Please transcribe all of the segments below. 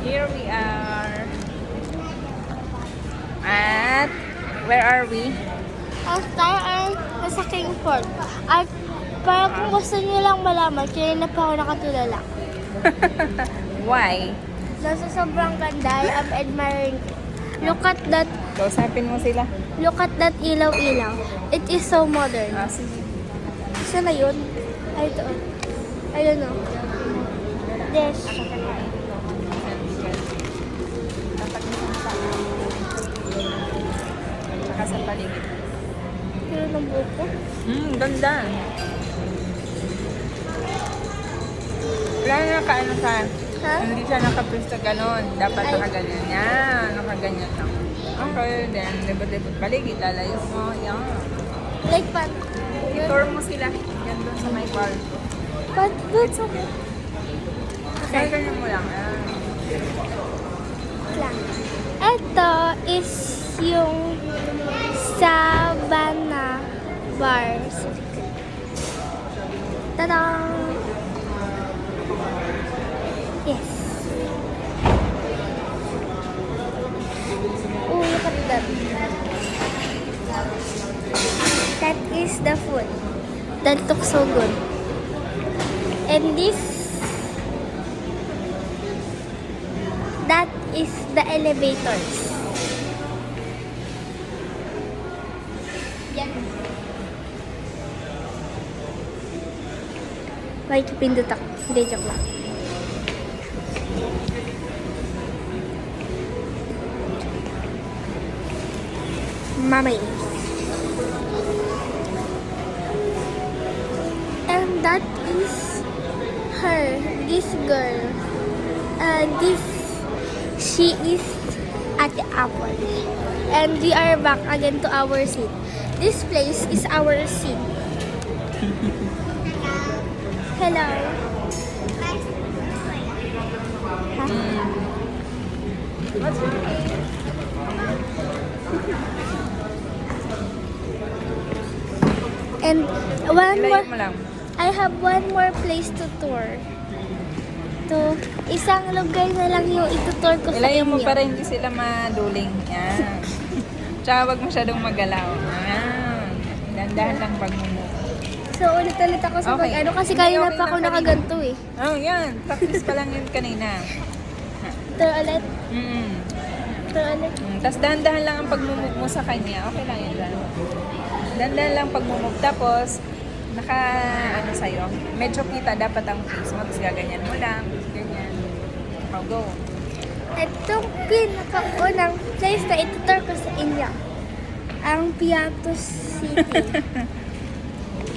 Here we are. At where are we? Tayo ay nasa Kingport. At para kung gusto niyo lang malaman, kaya na pa ako nakatulala. Why? Nasa sobrang ganda, I am admiring. Look at that, Kausapin mo sila. look at that ilaw-ilaw. It is so modern. Sige. Saan na yun? Ay, ito. I don't know. This. Saka sa paligid. Pero ng buko. Ganda. Wala na nakaano sa... Ha? Hindi siya nakapista ganon. Dapat Ay. nakaganyan. Yan. Nakaganyan lang. Okay, then libot-libot paligid. Lalayo mo. Yan. Like, pan. I-tour mo sila. Yan doon sa may kwarto. But, it's okay. Kaya ganyan mo lang. Yan. Lang. Ito is yung Savannah Bars. Tadang! Yes. Oh, look at that. That is the food. That looks so good. And this, that is the elevators. Yan. Wait, pindot ako. Hindi, joke lang. Mamay. And that is her, this girl. She is at the apple. And we are back again to our seat. This place is our seat. Hello. Huh? What's your name? And one Ilayo more, mo lang. I have one more place to tour. To isang lugar na lang yung itutour ko sa Ilayo mo inyo. para hindi sila maduling. Yan. Tsaka wag masyadong magalaw. Yan. Dandahan lang pag mumuo. So ulit-ulit ako sa Okay. pag-ano kasi Hindi, kanina okay pa ako lang nakaganto eh. Oh, yan. Practice pa lang yun kanina. Tour ulit. Mm. Tour ulit. Tapos dahan-dahan lang ang pagmumove mo sa kanya. Okay lang yun. Dahan-dahan lang pagmumove. Tapos, ano sa'yo, medyo kita dapat ang face mo. Tapos gaganyan mo lang. Ganyan. Oh, go. Itong pinakaunang place na itutour ko sa inyo. Ang Piatos City.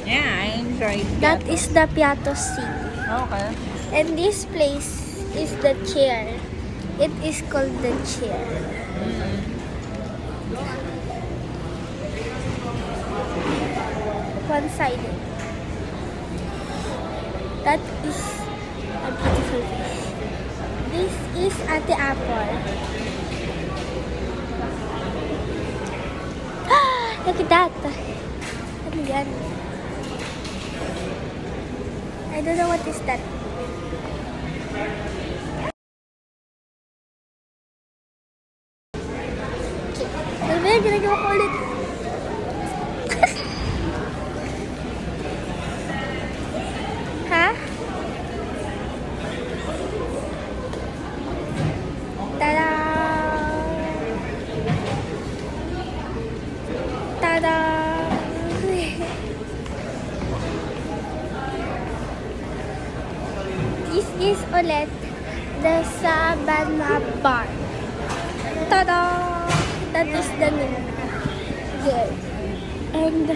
Yeah, I enjoyed That is the Piatos City. Okay. And this place is the chair. It is called the chair. One-sided. That is a beautiful place. This is Ate Apple. Look at that. Ano yan? I don't know what is that. Ano ba yan? Ginagawa ko ulit. Ha? Tada! Tada! This is ulit the Savannah Bar. Tada! That is the name. Good. And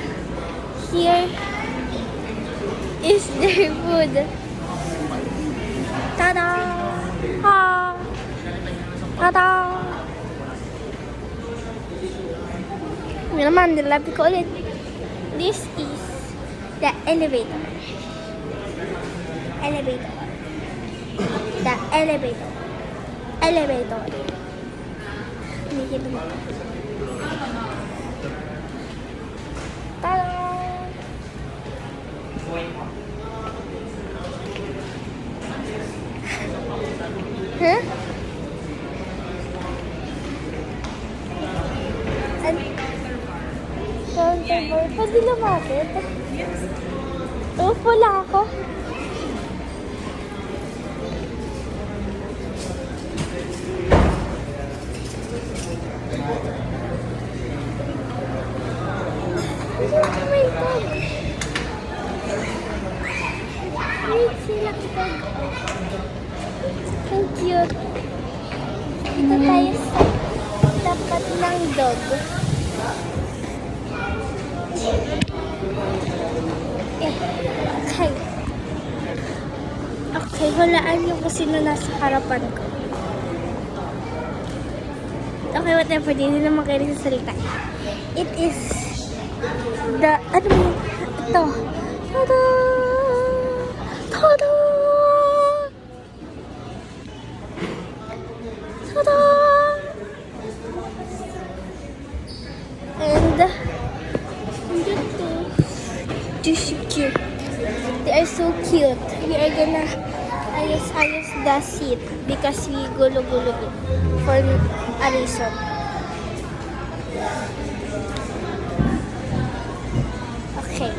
here is their food. Tada! Ha! Tada! Yun naman, nilabi ko ulit. This is the elevator. Elevator. The elevator. Elevator. Hindi kita mo. Tada! Huh? Or pwede lumapit. Upo lang ako. Oh my God! Wait, silang dog. Ang cute. Dito tayo sa tapat ng dog. Okay. Okay, hulaan niyo kung sino nasa harapan ko. Okay, whatever. Hindi naman kayo nagsasalita. It is the, ano mo yun? Ito. Tada! Tada! Tada! And, dito. This is cute. They are so cute. We are gonna ayos the seat because we gulo-gulo it for a reason. Okay.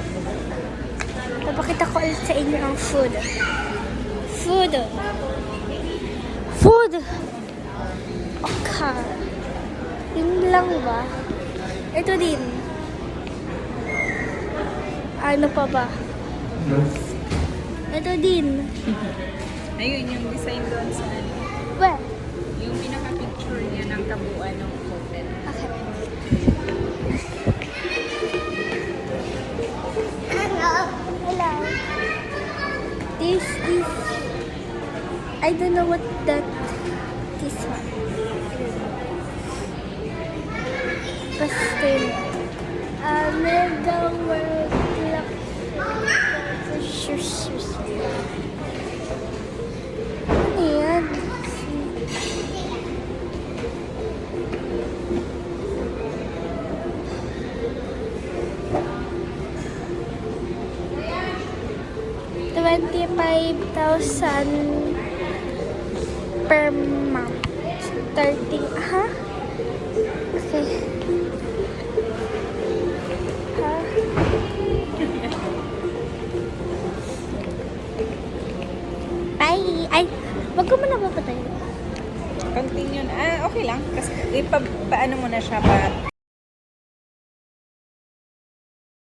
Papakita ko ulit sa inyo ang food. Food. Food. Okay. Yun lang ba? Ito din. Ano pa ba? Ito din. Ayun, yung design doon sa ano. Well, Yung pinaka-picture niya ng kabuuan ng hotel. okay. Hello. This is, I don't know what this one. Pastel. Mega World Clock. Shoes. Ano yan? $25,000 per month. 30, ha? Okay. Ha? Bye! Ay, wag ko muna papatay. Continue na. Okay lang. Kasi paano mo na siya